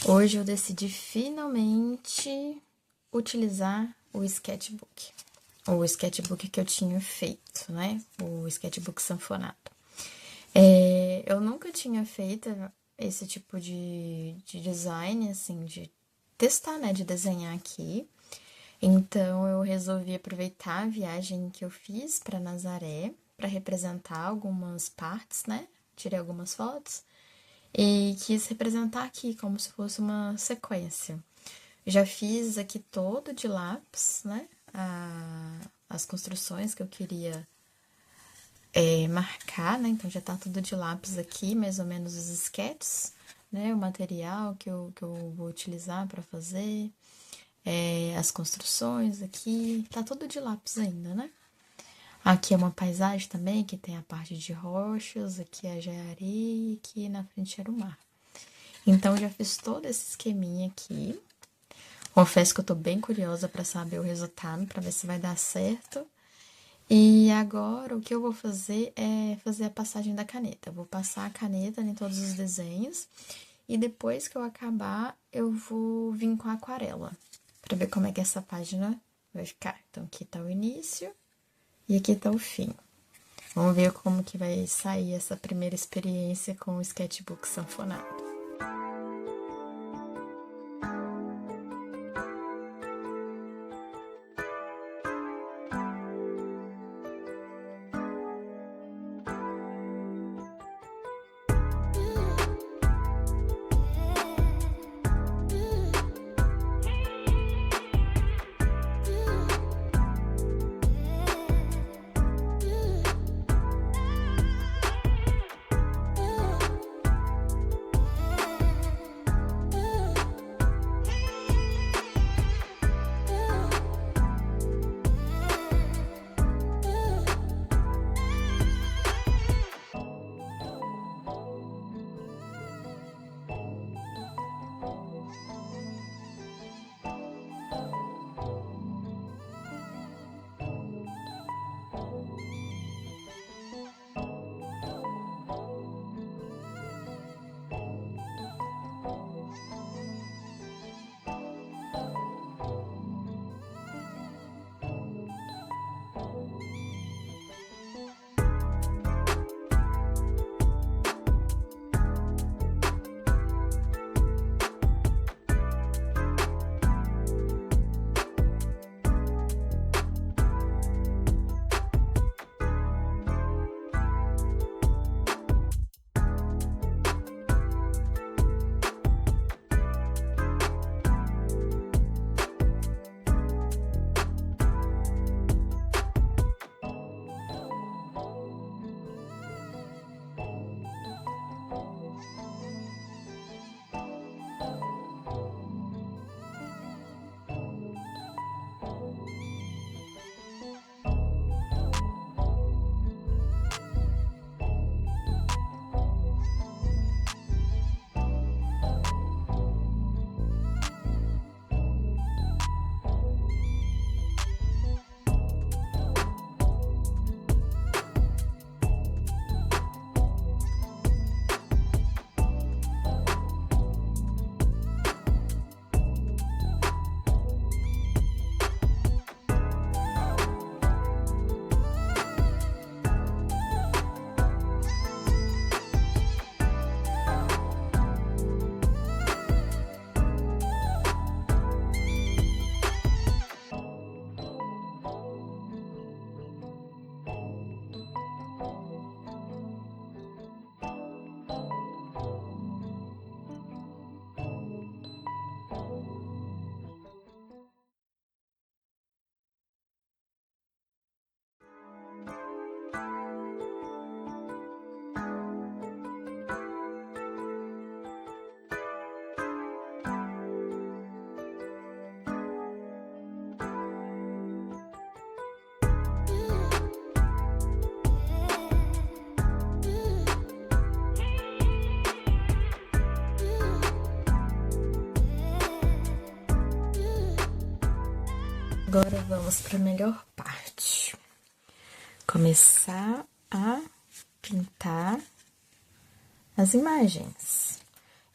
Hoje eu decidi finalmente utilizar o sketchbook. O sketchbook que eu tinha feito, né? O sketchbook sanfonado. Eu nunca tinha feito esse tipo de design, assim, de testar, né? De desenhar aqui. Então eu resolvi aproveitar a viagem que eu fiz para Nazaré para representar algumas partes, né? Tirei algumas fotos e quis representar aqui como se fosse uma sequência. Já fiz aqui todo de lápis, né? As construções que eu queria marcar, né? Então já tá tudo de lápis aqui, mais ou menos os sketches, né? O material que eu vou utilizar para fazer, as construções aqui, tá tudo de lápis ainda, né? Aqui é uma paisagem também, que tem a parte de rochas, aqui já é areia e aqui na frente era o mar. Então, já fiz todo esse esqueminha aqui. Confesso que eu tô bem curiosa para saber o resultado, para ver se vai dar certo. E agora, o que eu vou fazer é fazer a passagem da caneta. Eu vou passar a caneta em todos os desenhos. E depois que eu acabar, eu vou vir com a aquarela, para ver como é que essa página vai ficar. Então, aqui tá o início e aqui tá o fim. Vamos ver como que vai sair essa primeira experiência com o sketchbook sanfonado. Agora vamos para a melhor parte. Começar a pintar as imagens.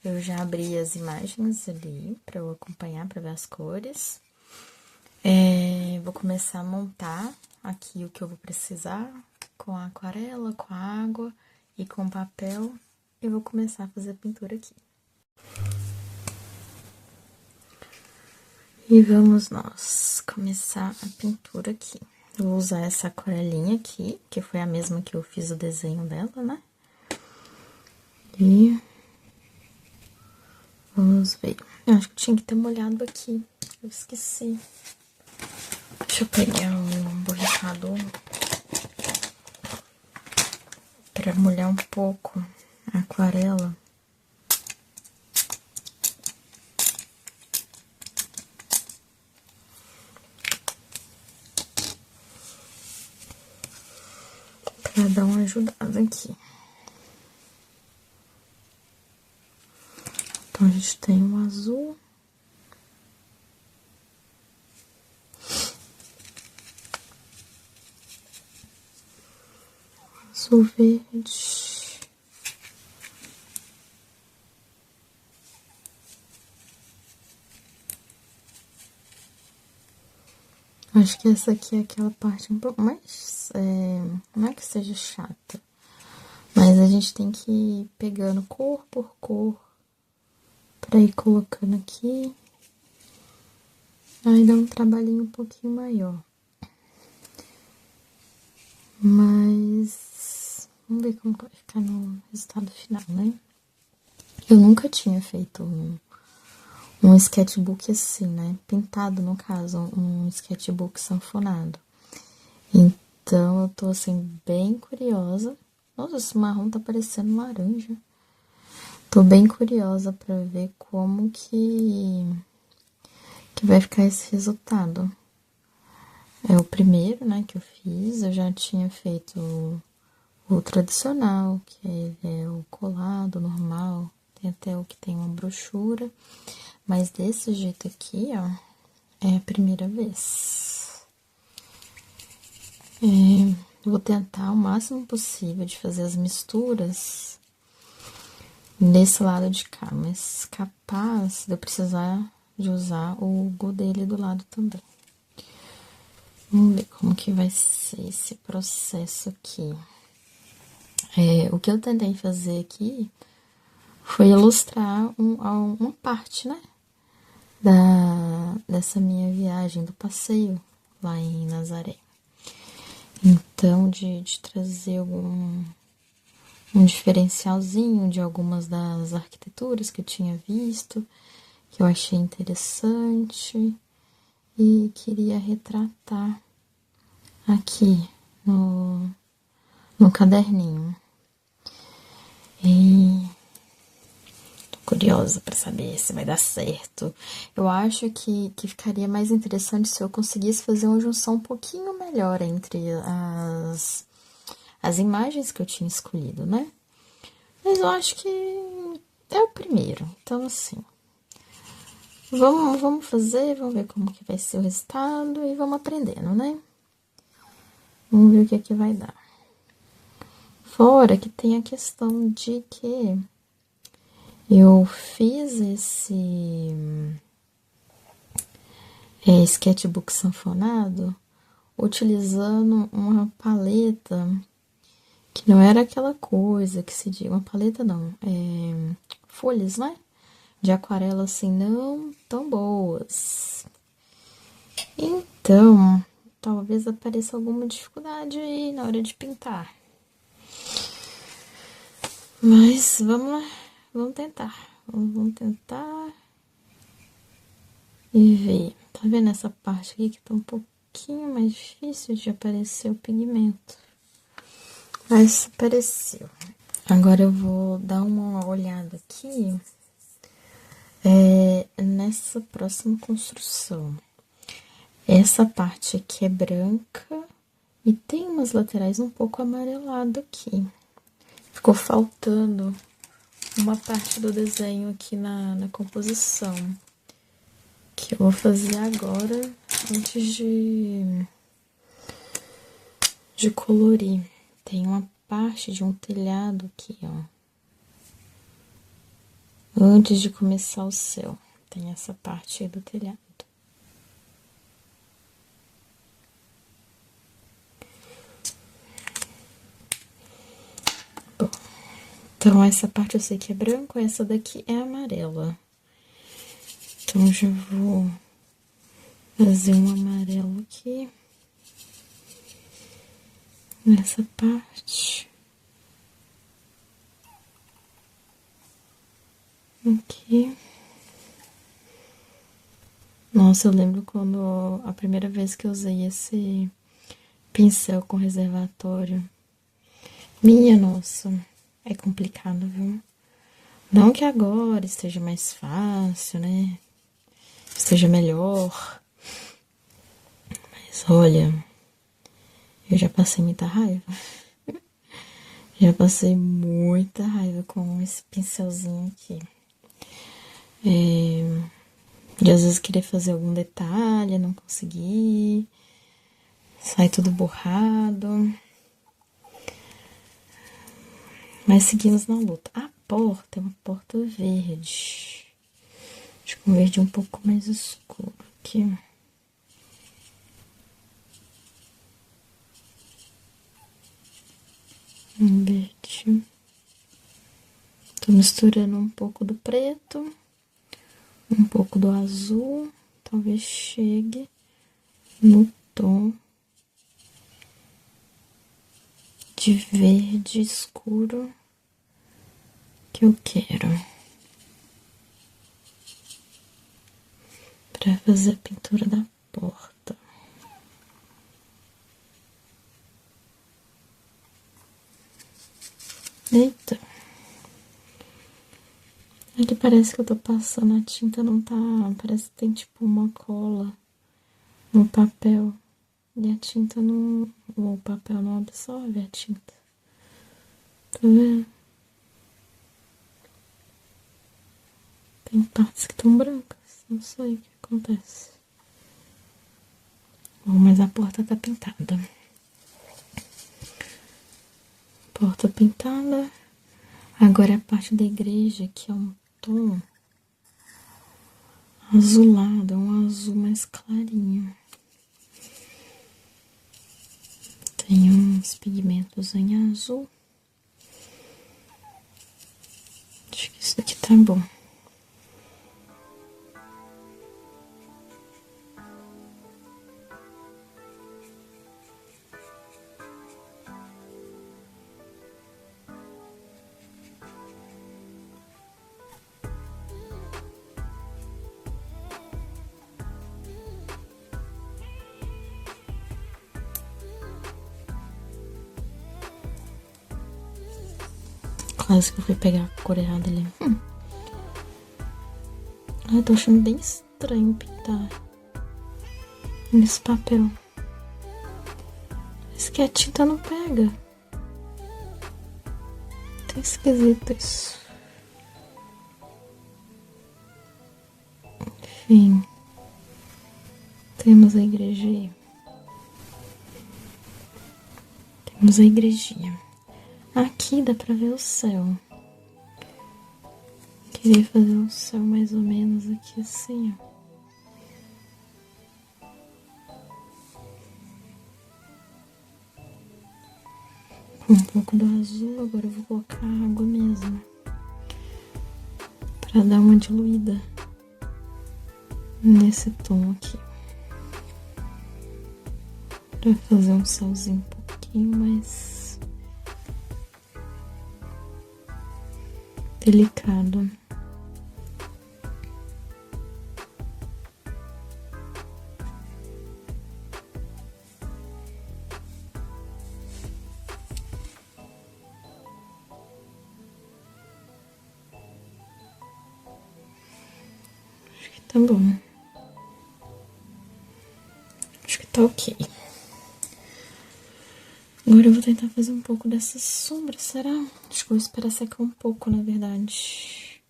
Eu já abri as imagens ali pra eu acompanhar, pra ver as cores. Vou começar a montar aqui o que eu vou precisar com a aquarela, com a água e com o papel. E vou começar a fazer a pintura aqui. E vamos nós começar a pintura aqui. Eu vou usar essa aquarelinha aqui, que foi a mesma que eu fiz o desenho dela, né? E vamos ver. Eu acho que tinha que ter molhado aqui. Eu esqueci. Deixa eu pegar um borrifador para molhar um pouco a aquarela. Para dar uma ajudada aqui. Então, a gente tem o azul. Azul verde. Acho que essa aqui é aquela parte um pouco mais... não é que seja chata, mas a gente tem que ir pegando cor por cor pra ir colocando aqui. Aí dá um trabalhinho um pouquinho maior. Mas vamos ver como vai ficar no resultado final, né? Eu nunca tinha feito um sketchbook assim, né? Pintado, no caso, um sketchbook sanfonado. Então, eu tô, assim, bem curiosa. Nossa, esse marrom tá parecendo laranja. Tô bem curiosa pra ver como que vai ficar esse resultado. É o primeiro, né, que eu fiz. Eu já tinha feito o tradicional, que é o colado, normal. Tem até o que tem uma brochura. Mas desse jeito aqui, ó, é a primeira vez. Vou tentar o máximo possível de fazer as misturas nesse lado de cá, mas capaz de eu precisar de usar o dele do lado também. Vamos ver como que vai ser esse processo aqui. O que eu tentei fazer aqui foi ilustrar uma parte, né, dessa minha viagem, do passeio lá em Nazaré. Então, de trazer um diferencialzinho de algumas das arquiteturas que eu tinha visto, que eu achei interessante e queria retratar aqui no caderninho. E tô curiosa para saber se vai dar certo. Eu acho que ficaria mais interessante se eu conseguisse fazer uma junção um pouquinho melhor entre as imagens que eu tinha escolhido, né? Mas eu acho que é o primeiro. Então, assim, vamos fazer, vamos ver como que vai ser o resultado e vamos aprendendo, né? Vamos ver o que vai dar. Fora que tem a questão de que eu fiz esse sketchbook sanfonado utilizando uma paleta que não era aquela coisa que se diz, uma paleta não, folhas, né? De aquarela assim, não tão boas. Então, talvez apareça alguma dificuldade aí na hora de pintar. Mas vamos lá, vamos tentar. Vamos tentar e ver. Tá vendo essa parte aqui que tá um pouquinho mais difícil de aparecer o pigmento? Mas apareceu. Agora eu vou dar uma olhada aqui nessa próxima construção. Essa parte aqui é branca e tem umas laterais um pouco amarelado aqui. Ficou faltando uma parte do desenho aqui na composição, que eu vou fazer agora antes de colorir. Tem uma parte de um telhado aqui, ó. Antes de começar o céu, tem essa parte aí do telhado. Bom, então essa parte eu sei que é branco, essa daqui é amarela. Então já vou fazer um amarelo aqui. Nessa parte. Aqui. Nossa, eu lembro quando a primeira vez que eu usei esse pincel com reservatório. Minha nossa, é complicado, viu? Não que agora esteja mais fácil, né? Esteja melhor. Mas olha, eu já passei muita raiva. Já passei muita raiva com esse pincelzinho aqui. De às vezes querer fazer algum detalhe, não conseguir. Sai tudo borrado. Mas seguimos na luta. A porta é uma porta verde. Acho que um verde um pouco mais escuro aqui. Um verde. Tô misturando um pouco do preto, um pouco do azul. Talvez chegue no tom de verde escuro que eu quero para fazer a pintura da porta. Eita! Aqui parece que eu tô passando a tinta, não tá. Parece que tem tipo uma cola no papel. E a tinta não. O papel não absorve a tinta. Tá vendo? Tem partes que estão brancas. Não sei o que acontece. Bom, mas a porta tá pintada. Porta pintada. Agora a parte da igreja, que é um tom azulado, é um azul mais clarinho. Tem uns pigmentos em azul. Acho que isso aqui tá bom. Quase que eu fui pegar a cor errada ali. Eu tô achando bem estranho pintar nesse papel. Parece que a tinta não pega. Tá esquisito isso. Enfim. Temos a igreja aí. Temos a igrejinha. Aqui dá pra ver o céu. Queria fazer um céu mais ou menos aqui assim, ó. Com um pouco do azul, agora eu vou colocar água mesmo. Pra dar uma diluída nesse tom aqui. Pra fazer um céuzinho um pouquinho mais delicado. Acho que tá bom. Acho que tá ok. Agora eu vou tentar fazer um pouco dessa sombra, será? Acho que eu vou esperar secar um pouco, na verdade.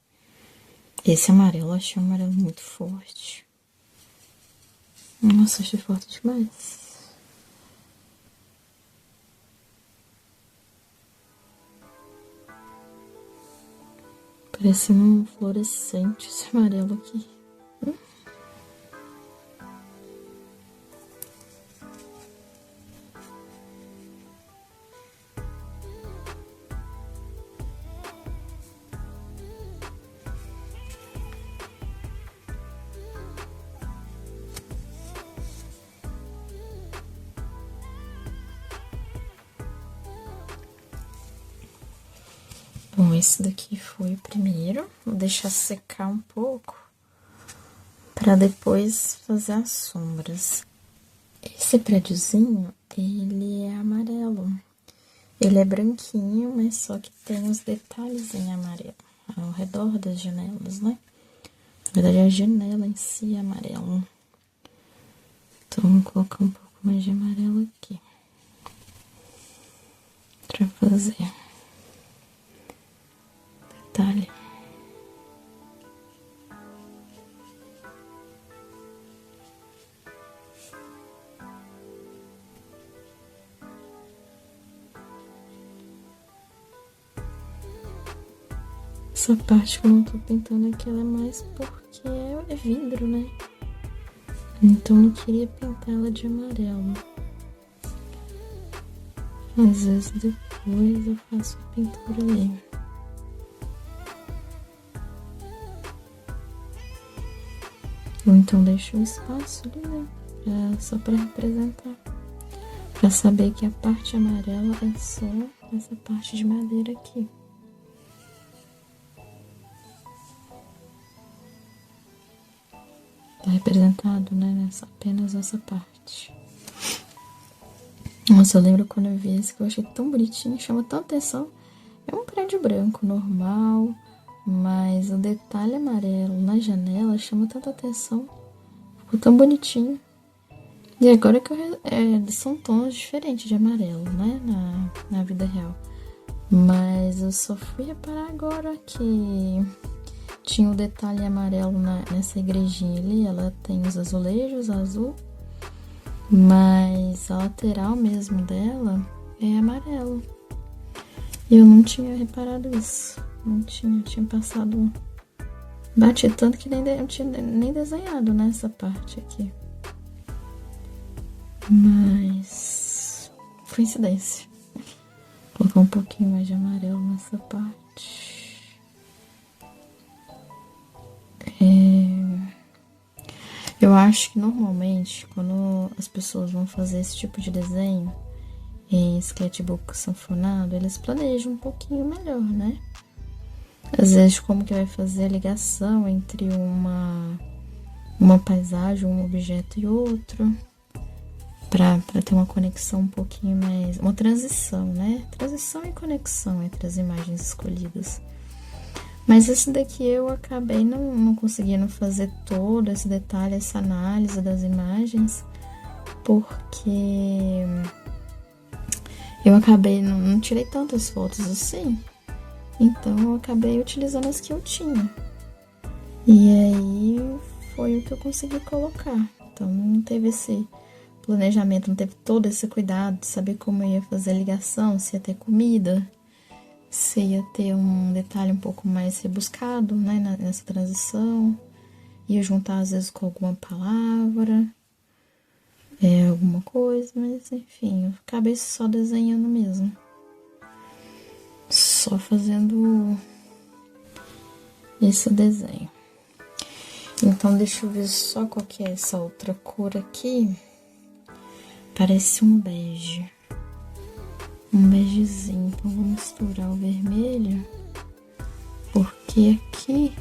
Esse amarelo, eu achei um amarelo muito forte. Nossa, achei forte demais. Parece um fluorescente esse amarelo aqui. Bom, esse daqui foi o primeiro. Vou deixar secar um pouco para depois fazer as sombras. Esse prédiozinho, ele é amarelo. Ele é branquinho, mas só que tem os detalhes em amarelo ao redor das janelas, né? Na verdade, a janela em si é amarelo. Então, vou colocar um pouco mais de amarelo aqui pra fazer detalhe. Essa parte que eu não tô pintando aqui, ela é mais porque é vidro, né? Então, eu não queria pintar ela de amarelo. Às vezes, depois eu faço a pintura ali. Ou então, deixo um espaço ali, né? Só pra representar. Pra saber que a parte amarela é só essa parte de madeira aqui. Tá representado, né, apenas essa parte. Nossa, eu lembro quando eu vi esse que eu achei tão bonitinho, chama tanta atenção. É um prédio branco normal, mas o detalhe amarelo na janela chama tanta atenção. Ficou tão bonitinho. E agora que são tons diferentes de amarelo, né, na vida real. Mas eu só fui reparar agora que tinha o detalhe amarelo nessa igrejinha ali. Ela tem os azulejos azul, mas a lateral mesmo dela é amarelo. E eu não tinha reparado isso. Não tinha passado. Bati tanto que eu tinha nem desenhado nessa parte aqui. Mas coincidência. Vou colocar um pouquinho mais de amarelo nessa parte. Eu acho que normalmente quando as pessoas vão fazer esse tipo de desenho em sketchbook sanfonado, eles planejam um pouquinho melhor, né? Às vezes como que vai fazer a ligação entre uma paisagem, um objeto e outro, pra ter uma conexão um pouquinho mais, uma transição, né? Transição e conexão entre as imagens escolhidas. Mas esse daqui eu acabei não conseguindo fazer todo esse detalhe, essa análise das imagens, porque eu acabei, não tirei tantas fotos assim, então eu acabei utilizando as que eu tinha. E aí foi o que eu consegui colocar. Então não teve esse planejamento, não teve todo esse cuidado de saber como eu ia fazer a ligação, se ia ter comida, se ia ter um detalhe um pouco mais rebuscado, né, nessa transição. Ia juntar às vezes com alguma palavra, alguma coisa, mas enfim, eu acabei só desenhando mesmo. Só fazendo esse desenho. Então, deixa eu ver só qual que é essa outra cor aqui. Parece um bege. Um begezinho. Então, vou misturar o vermelho. Porque aqui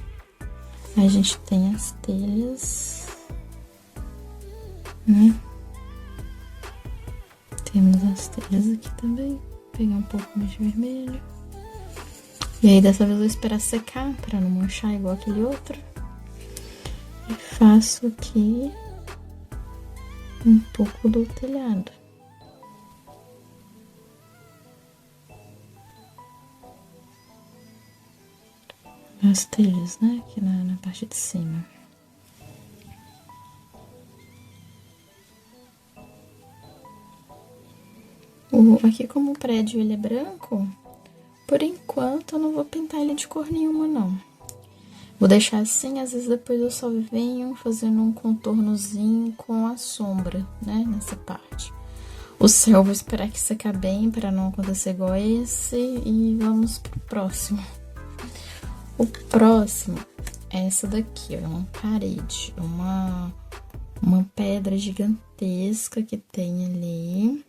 a gente tem as telhas, né? Temos as telhas aqui também. Vou pegar um pouco mais de vermelho. E aí, dessa vez eu vou esperar secar para não manchar igual aquele outro. E faço aqui um pouco do telhado. As telhas, né? Aqui na parte de cima. Aqui como o prédio ele é branco, por enquanto eu não vou pintar ele de cor nenhuma, não. Vou deixar assim, às vezes depois eu só venho fazendo um contornozinho com a sombra, né, nessa parte. O céu, vou esperar que secar bem para não acontecer igual esse e vamos pro próximo. O próximo é essa daqui, ó, é uma parede, uma pedra gigantesca que tem ali.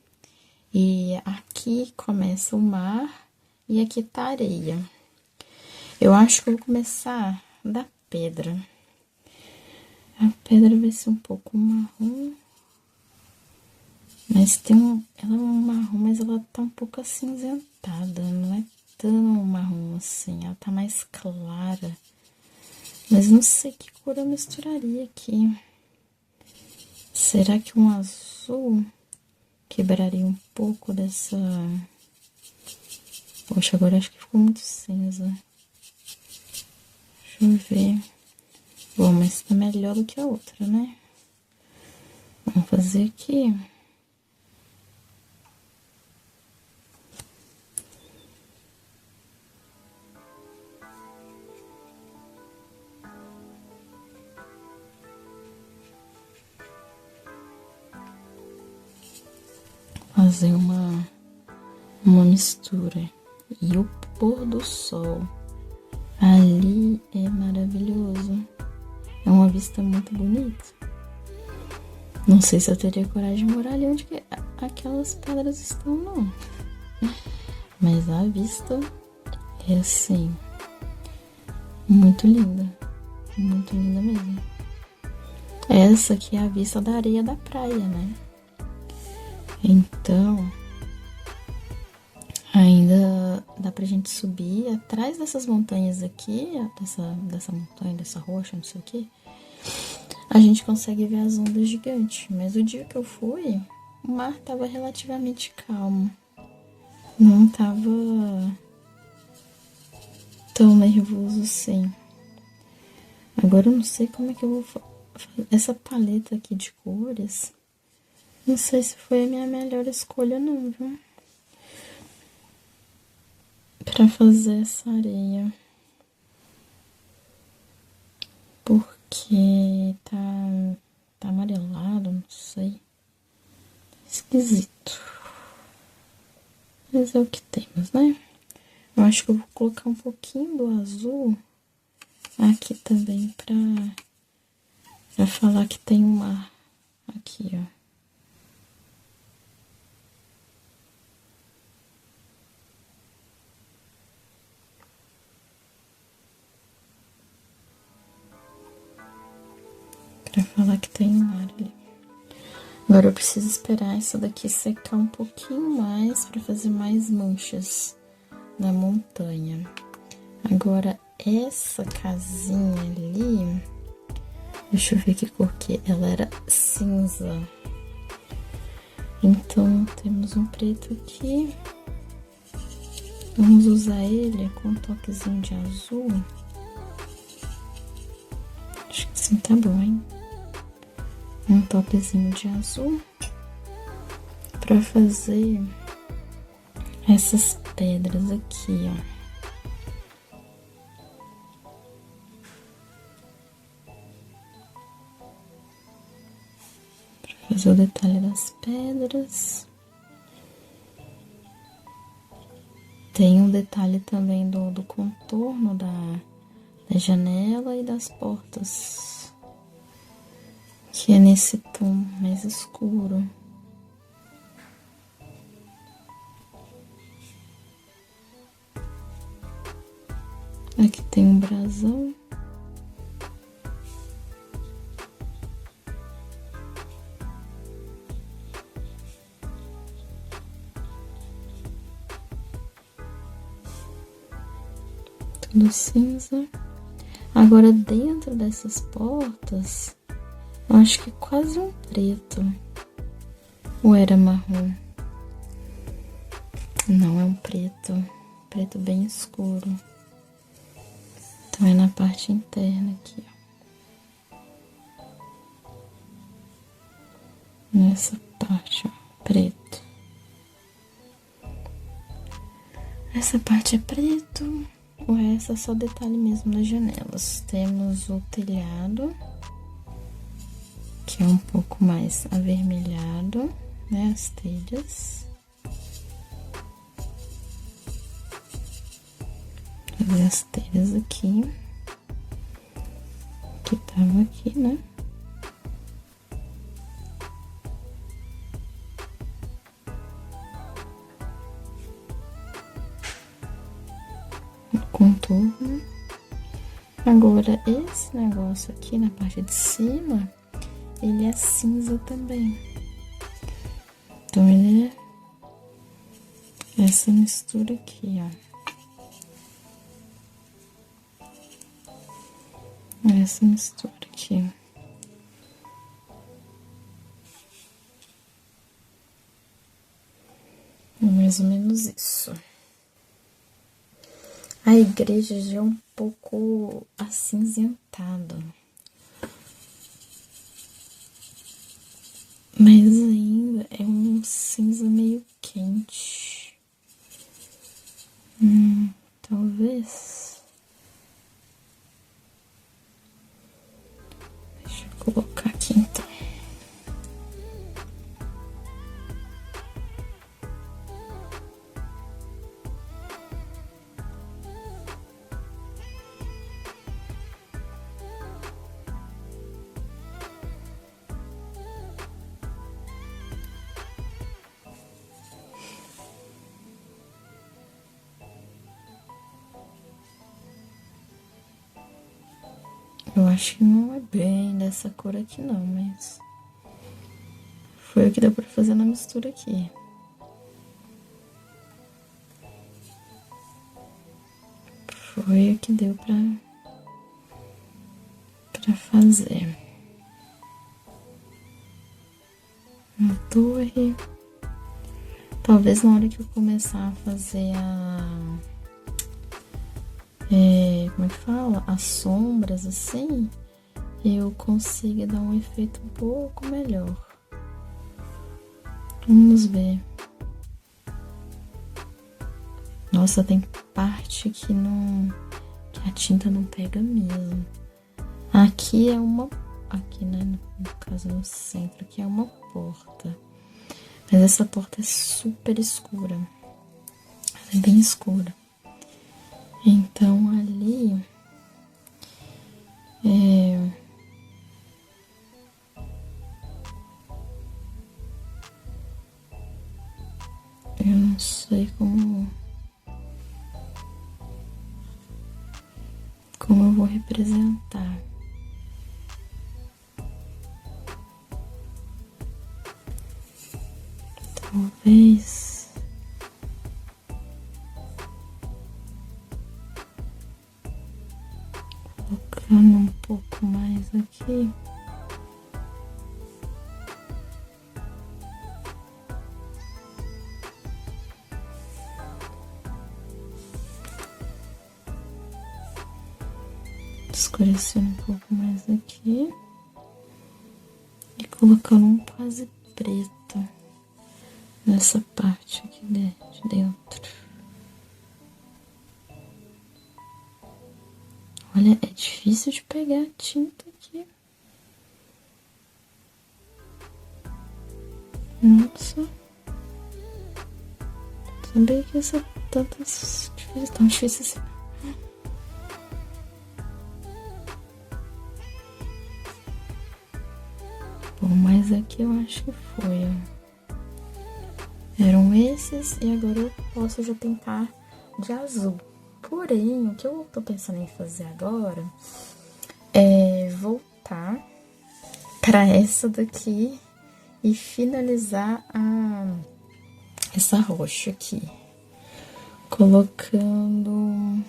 E aqui começa o mar e aqui tá a areia. Eu acho que eu vou começar da pedra. A pedra vai ser um pouco marrom. Mas ela é um marrom, mas ela tá um pouco acinzentada, não é tão marrom assim, ela tá mais clara. Mas não sei que cor eu misturaria aqui. Será que um azul quebraria um pouco dessa... Poxa, agora acho que ficou muito cinza. Deixa eu ver. Bom, mas tá melhor do que a outra, né? Vamos fazer aqui. Fazer uma mistura. E o pôr do sol ali é maravilhoso. É uma vista muito bonita. Não sei se eu teria coragem de morar ali onde aquelas pedras estão, não. Mas a vista é assim, muito linda. Muito linda mesmo. Essa aqui é a vista da areia da praia, né? Então, ainda dá pra gente subir atrás dessas montanhas aqui, dessa montanha, dessa rocha, não sei o que. A gente consegue ver as ondas gigantes. Mas o dia que eu fui, o mar tava relativamente calmo. Não tava tão nervoso assim. Agora eu não sei como é que eu vou fazer essa paleta aqui de cores. Não sei se foi a minha melhor escolha não, viu? Pra fazer essa areia. Porque tá amarelado, não sei. Esquisito. Mas é o que temos, né? Eu acho que eu vou colocar um pouquinho do azul aqui também pra falar que tem um mar aqui, ó. Pra falar que tem um mar ali. Agora eu preciso esperar essa daqui secar um pouquinho mais pra fazer mais manchas na montanha. Agora essa casinha ali, deixa eu ver que cor que é. Ela era cinza. Então temos um preto aqui. Vamos usar ele com um toquezinho de azul. Acho que assim tá bom, hein? Um toquezinho de azul pra fazer essas pedras aqui, ó. Pra fazer o detalhe das pedras. Tem um detalhe também do contorno da janela e das portas, que é nesse tom mais escuro. Aqui tem um brasão. Tudo cinza. Agora dentro dessas portas, eu acho que quase um preto. Ou era marrom? Não, é um preto. Preto bem escuro. Então é na parte interna aqui, ó. Nessa parte, ó, preto. Essa parte é preto. O resto é só detalhe mesmo das janelas. Temos o telhado, que é um pouco mais avermelhado, né? As telhas. Vou ver as telhas aqui. Que tava aqui, né? Contorno. Agora, esse negócio aqui na parte de cima, ele é cinza também. Então, ele é essa mistura aqui, ó. Essa mistura aqui. Mais ou menos isso. A igreja já é um pouco acinzentada. Mas ainda é um cinza meio quente. Talvez. Deixa eu colocar aqui então. Eu acho que não é bem dessa cor aqui não, mas foi o que deu pra fazer na mistura aqui. Foi o que deu pra fazer. Uma torre. Talvez na hora que eu começar a fazer como é que fala? As sombras, assim, eu consiga dar um efeito um pouco melhor. Vamos ver. Nossa, tem parte que a tinta não pega mesmo. Aqui é uma... Aqui, né, no caso, no centro, aqui é uma porta. Mas essa porta é super escura. Ela é bem escura. Então, ali... eu não sei como eu vou representar. Talvez colocando um pouco mais aqui. Escurecendo um pouco mais aqui. E colocando um quase preto nessa parte aqui de dentro. Olha, é difícil de pegar a tinta aqui. Nossa. Sabia que essa tão difícil assim. Bom, mas aqui eu acho que foi, ó. Eram esses e agora eu posso já tentar de azul. Porém, o que eu tô pensando em fazer agora é voltar para essa daqui e finalizar essa roxa aqui. Colocando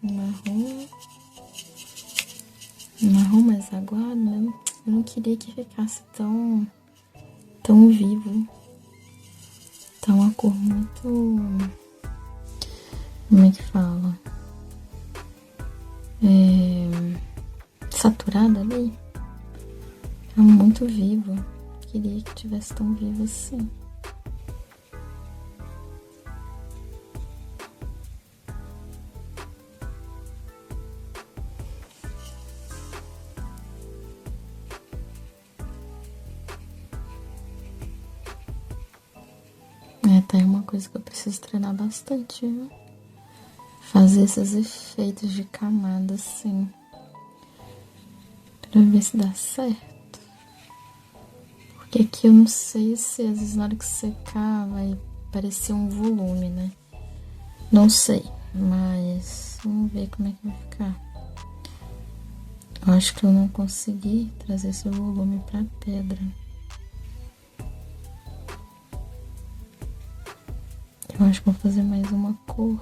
marrom mais aguado, né? Eu não queria que ficasse tão vivo. Tá uma cor muito... Como é que fala? Saturada ali. Tá muito vivo. Queria que tivesse tão vivo assim. até uma coisa que eu preciso treinar bastante, viu? Fazer esses efeitos de camada assim, pra ver se dá certo. Porque aqui eu não sei se às vezes na hora que secar vai parecer um volume, né? Não sei, mas vamos ver como é que vai ficar. Eu acho que eu não consegui trazer esse volume pra pedra. Eu acho que vou fazer mais uma cor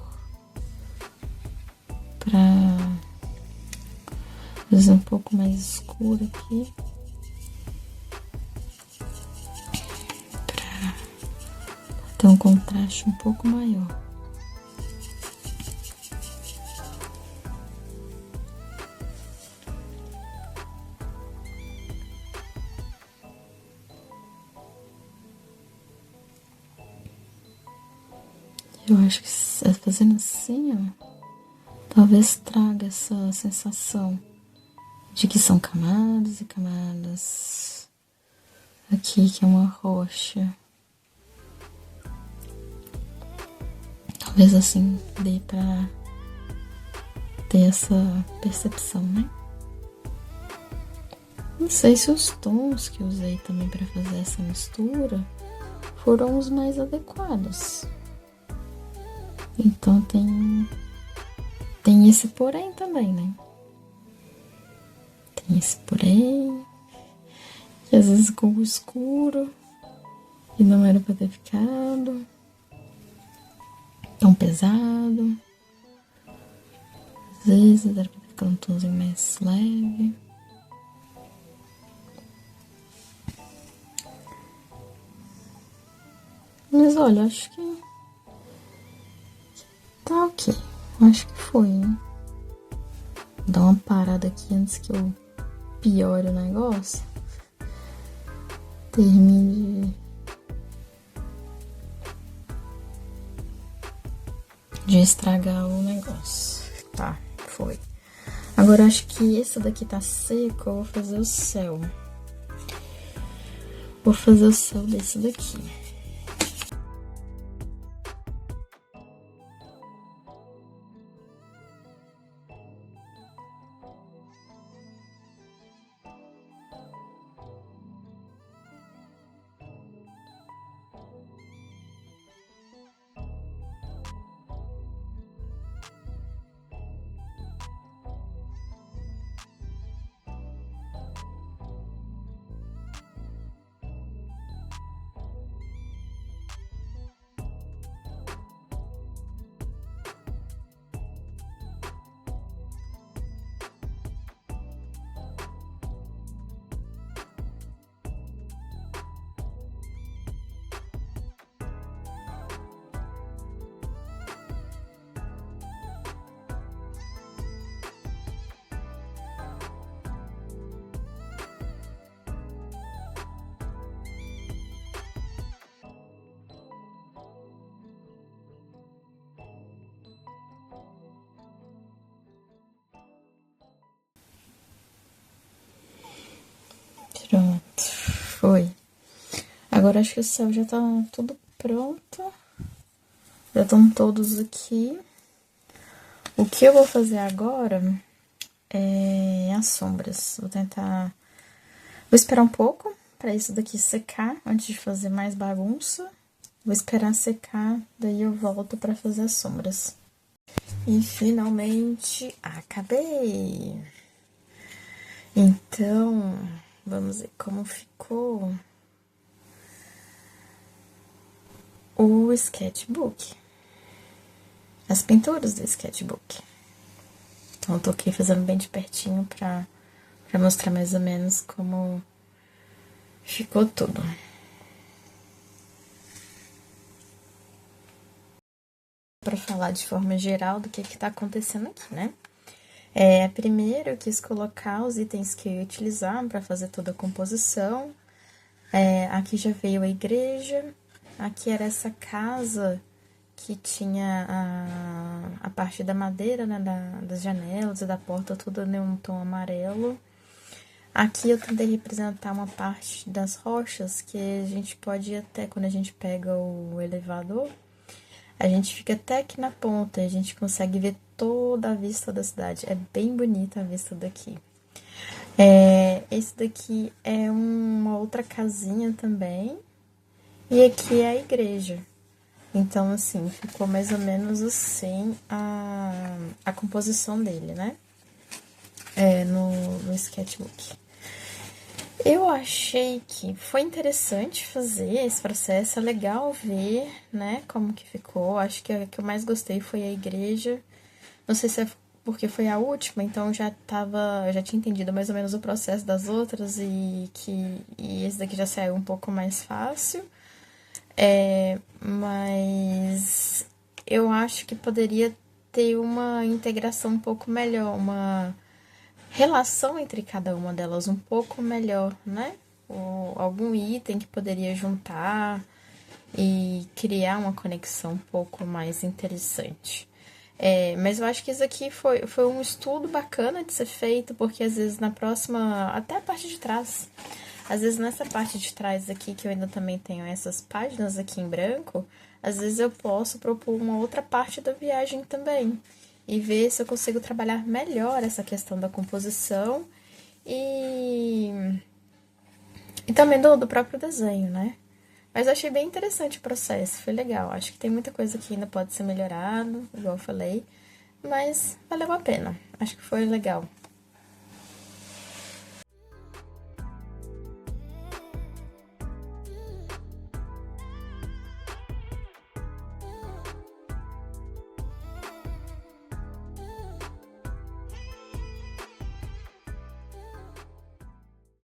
pra fazer um pouco mais escuro aqui. Pra ter um contraste um pouco maior. Eu acho que fazendo assim, ó, talvez traga essa sensação de que são camadas e camadas. Aqui que é uma rocha. Talvez assim dê pra ter essa percepção, né? Não sei se os tons que eu usei também pra fazer essa mistura foram os mais adequados. Então tem esse porém também, né? Tem esse porém, que às vezes ficou escuro e não era pra ter ficado tão pesado. Às vezes era pra ter ficado um tomzinho mais leve. Mas olha, acho que tá ok. Acho que foi, hein? Vou dar uma parada aqui antes que eu piore o negócio. Termine de estragar o negócio. Tá, foi. Agora acho que esse daqui tá seco, eu vou fazer o céu. Vou fazer o céu desse daqui. Pronto, foi. Agora acho que o céu já tá tudo pronto. Já estão todos aqui. O que eu vou fazer agora é as sombras. Vou tentar. Vou esperar um pouco pra isso daqui secar antes de fazer mais bagunça. Vou esperar secar, daí eu volto pra fazer as sombras. E finalmente acabei! Então, vamos ver como ficou o sketchbook. As pinturas do sketchbook. Então, eu tô aqui fazendo bem de pertinho pra mostrar mais ou menos como ficou tudo. Pra falar de forma geral do que tá acontecendo aqui, né? Primeiro eu quis colocar os itens que eu ia utilizar para fazer toda a composição. Aqui já veio a igreja, aqui era essa casa que tinha a parte da madeira, né, das janelas e da porta, tudo em um tom amarelo. Aqui eu tentei representar uma parte das rochas que a gente pode ir até quando a gente pega o elevador, a gente fica até aqui na ponta e a gente consegue ver toda a vista da cidade. É bem bonita a vista daqui. Esse daqui é uma outra casinha também. E aqui é a igreja. Então, assim, ficou mais ou menos assim a composição dele, né? No sketchbook. Eu achei que foi interessante fazer esse processo, é legal ver, né, como que ficou. Acho que a que eu mais gostei foi a igreja. Não sei se é porque foi a última, então já tinha entendido mais ou menos o processo das outras e esse daqui já saiu um pouco mais fácil. Mas eu acho que poderia ter uma integração um pouco melhor, uma relação entre cada uma delas um pouco melhor, né? Ou algum item que poderia juntar e criar uma conexão um pouco mais interessante. Mas eu acho que isso aqui foi um estudo bacana de ser feito, porque às vezes na próxima, até a parte de trás, às vezes nessa parte de trás aqui, que eu ainda também tenho essas páginas aqui em branco, às vezes eu posso propor uma outra parte da viagem também. E ver se eu consigo trabalhar melhor essa questão da composição e, e também do próprio desenho, né? Mas eu achei bem interessante o processo, foi legal. Acho que tem muita coisa que ainda pode ser melhorado, igual eu falei, mas valeu a pena. Acho que foi legal.